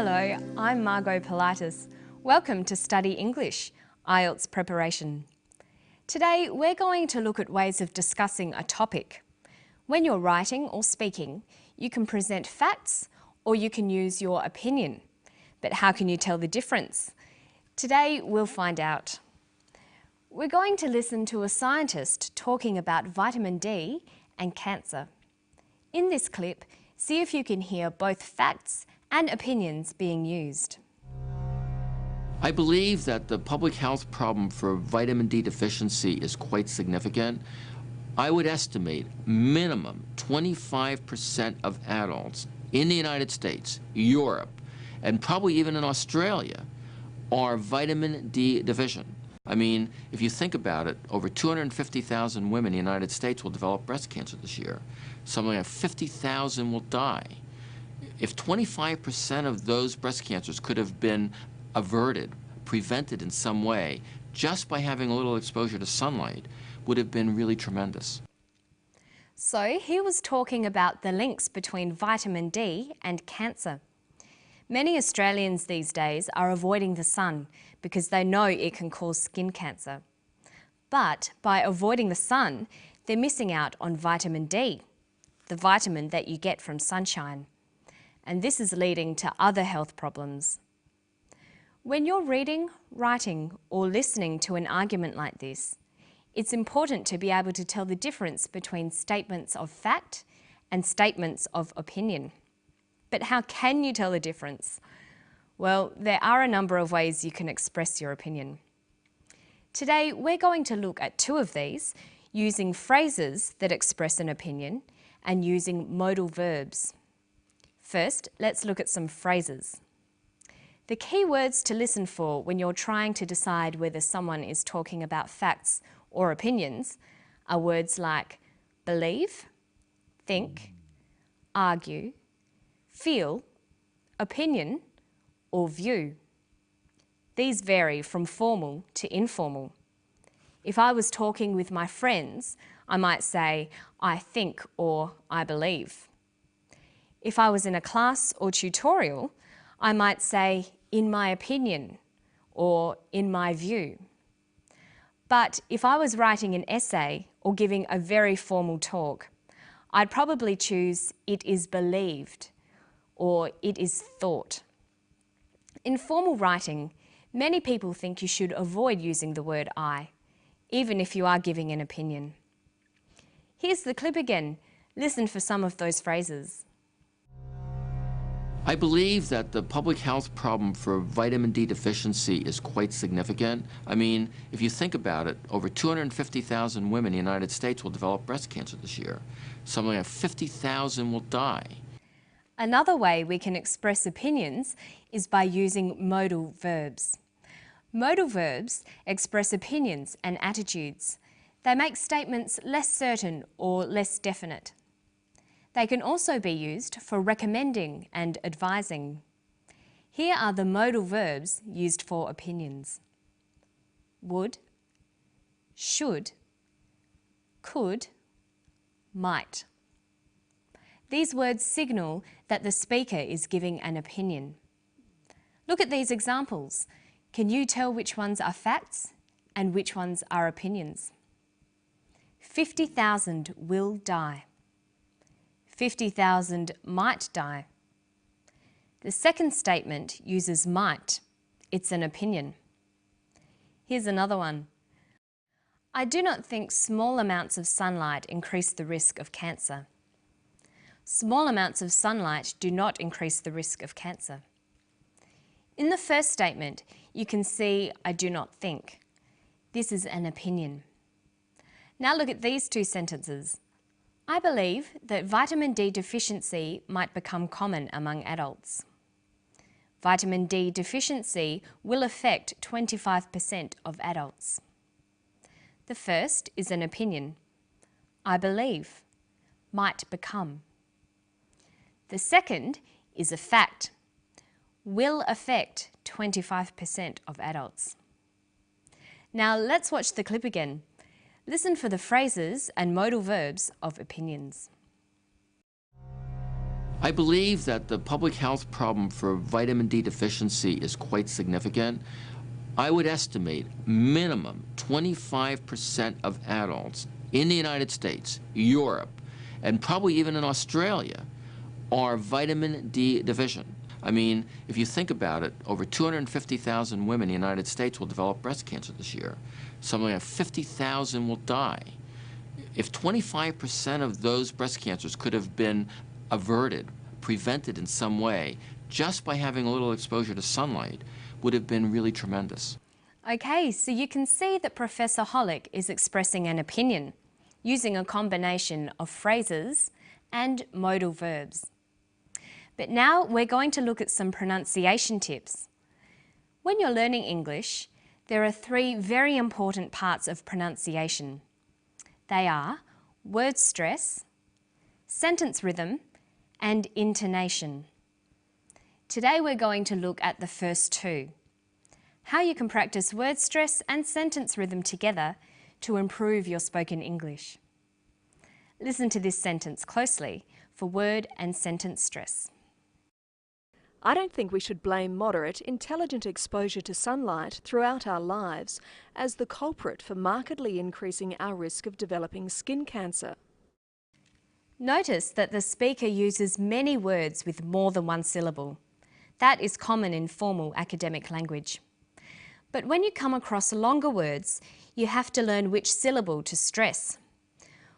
Hello, I'm Margot Politis. Welcome to Study English, IELTS preparation. Today we're going to look at ways of discussing a topic. When you're writing or speaking, you can present facts or you can use your opinion. But how can you tell the difference? Today we'll find out. We're going to listen to a scientist talking about vitamin D and cancer. In this clip, see if you can hear both facts and opinions being used. I believe that the public health problem for vitamin D deficiency is quite significant. I would estimate minimum 25% of adults in the United States, Europe, and probably even in Australia are vitamin D deficient. I mean, if you think about it, over 250,000 women in the United States will develop breast cancer this year. Something like 50,000 will die. If 25% of those breast cancers could have been averted, prevented in some way, just by having a little exposure to sunlight, would have been really tremendous. So he was talking about the links between vitamin D and cancer. Many Australians these days are avoiding the sun because they know it can cause skin cancer. But by avoiding the sun, they're missing out on vitamin D, the vitamin that you get from sunshine. And this is leading to other health problems. When you're reading, writing, or listening to an argument like this, it's important to be able to tell the difference between statements of fact and statements of opinion. But how can you tell the difference? Well, there are a number of ways you can express your opinion. Today, we're going to look at two of these, using phrases that express an opinion and using modal verbs. First, let's look at some phrases. The key words to listen for when you're trying to decide whether someone is talking about facts or opinions are words like believe, think, argue, feel, opinion, or view. These vary from formal to informal. If I was talking with my friends, I might say, I think or I believe. If I was in a class or tutorial, I might say, in my opinion, or in my view. But if I was writing an essay or giving a very formal talk, I'd probably choose it is believed or it is thought. In formal writing, many people think you should avoid using the word I, even if you are giving an opinion. Here's the clip again. Listen for some of those phrases. I believe that the public health problem for vitamin D deficiency is quite significant. I mean, if you think about it, over 250,000 women in the United States will develop breast cancer this year. Something like 50,000 will die. Another way we can express opinions is by using modal verbs. Modal verbs express opinions and attitudes. They make statements less certain or less definite. They can also be used for recommending and advising. Here are the modal verbs used for opinions. Would, should, could, might. These words signal that the speaker is giving an opinion. Look at these examples. Can you tell which ones are facts and which ones are opinions? 50,000 will die. 50,000 might die. The second statement uses might. It's an opinion. Here's another one. I do not think small amounts of sunlight increase the risk of cancer. Small amounts of sunlight do not increase the risk of cancer. In the first statement, you can see I do not think. This is an opinion. Now look at these two sentences. I believe that vitamin D deficiency might become common among adults. Vitamin D deficiency will affect 25% of adults. The first is an opinion. I believe, might become. The second is a fact. Will affect 25% of adults. Now let's watch the clip again. Listen for the phrases and modal verbs of opinions. I believe that the public health problem for vitamin D deficiency is quite significant. I would estimate minimum 25% of adults in the United States, Europe, and probably even in Australia are vitamin D deficient. I mean, if you think about it, over 250,000 women in the United States will develop breast cancer this year. Something like 50,000 will die. If 25% of those breast cancers could have been averted, prevented in some way, just by having a little exposure to sunlight, would have been really tremendous. Okay, so you can see that Professor Hollick is expressing an opinion using a combination of phrases and modal verbs. But now we're going to look at some pronunciation tips. When you're learning English, there are three very important parts of pronunciation. They are word stress, sentence rhythm, and intonation. Today we're going to look at the first two, how you can practice word stress and sentence rhythm together to improve your spoken English. Listen to this sentence closely for word and sentence stress. I don't think we should blame moderate, intelligent exposure to sunlight throughout our lives as the culprit for markedly increasing our risk of developing skin cancer. Notice that the speaker uses many words with more than one syllable. That is common in formal academic language. But when you come across longer words, you have to learn which syllable to stress.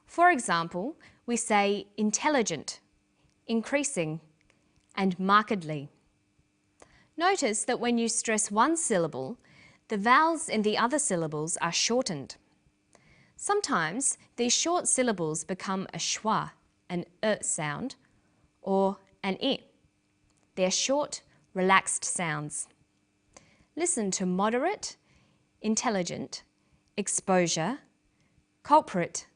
For example, we say intelligent, increasing, and markedly. Notice that when you stress one syllable, the vowels in the other syllables are shortened. Sometimes these short syllables become a schwa, an sound, or an I. They're short, relaxed sounds. Listen to moderate, intelligent, exposure, culprit,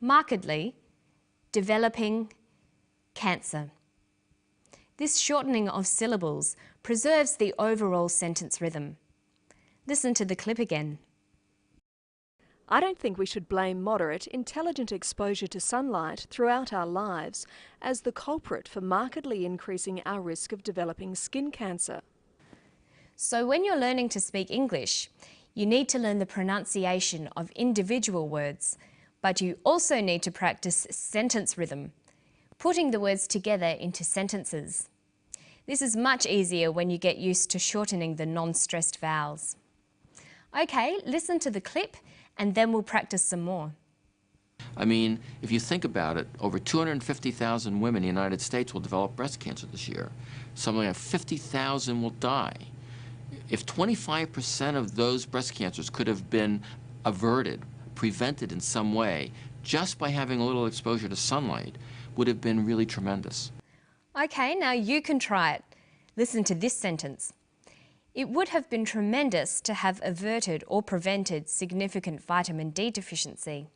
markedly, developing, cancer. This shortening of syllables preserves the overall sentence rhythm. Listen to the clip again. I don't think we should blame moderate, intelligent exposure to sunlight throughout our lives as the culprit for markedly increasing our risk of developing skin cancer. So when you're learning to speak English, you need to learn the pronunciation of individual words, but you also need to practice sentence rhythm, putting the words together into sentences. This is much easier when you get used to shortening the non-stressed vowels. Okay, listen to the clip and then we'll practice some more. I mean, if you think about it, over 250,000 women in the United States will develop breast cancer this year. Something like 50,000 will die. If 25% of those breast cancers could have been averted, prevented in some way, just by having a little exposure to sunlight, would have been really tremendous. Okay, now you can try it. Listen to this sentence. It would have been tremendous to have averted or prevented significant vitamin D deficiency.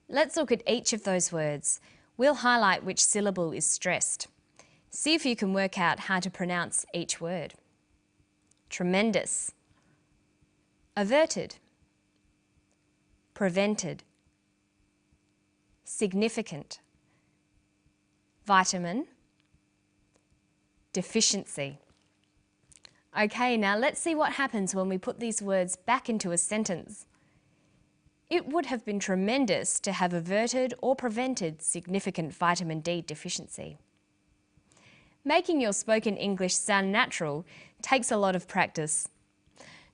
Let's look at each of those words. We'll highlight which syllable is stressed. See if you can work out how to pronounce each word. Tremendous, averted, prevented, significant, vitamin, deficiency. Okay, now let's see what happens when we put these words back into a sentence. It would have been tremendous to have averted or prevented significant vitamin D deficiency. Making your spoken English sound natural takes a lot of practice.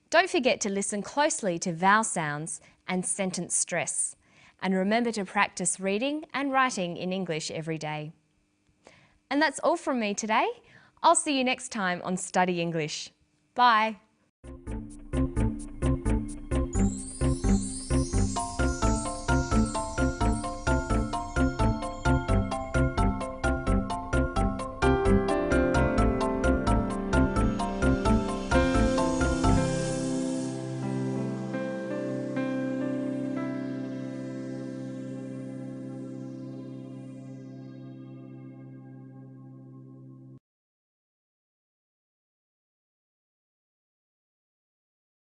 Don't forget to listen closely to vowel sounds and sentence stress. And remember to practice reading and writing in English every day. And that's all from me today. I'll see you next time on Study English. Bye.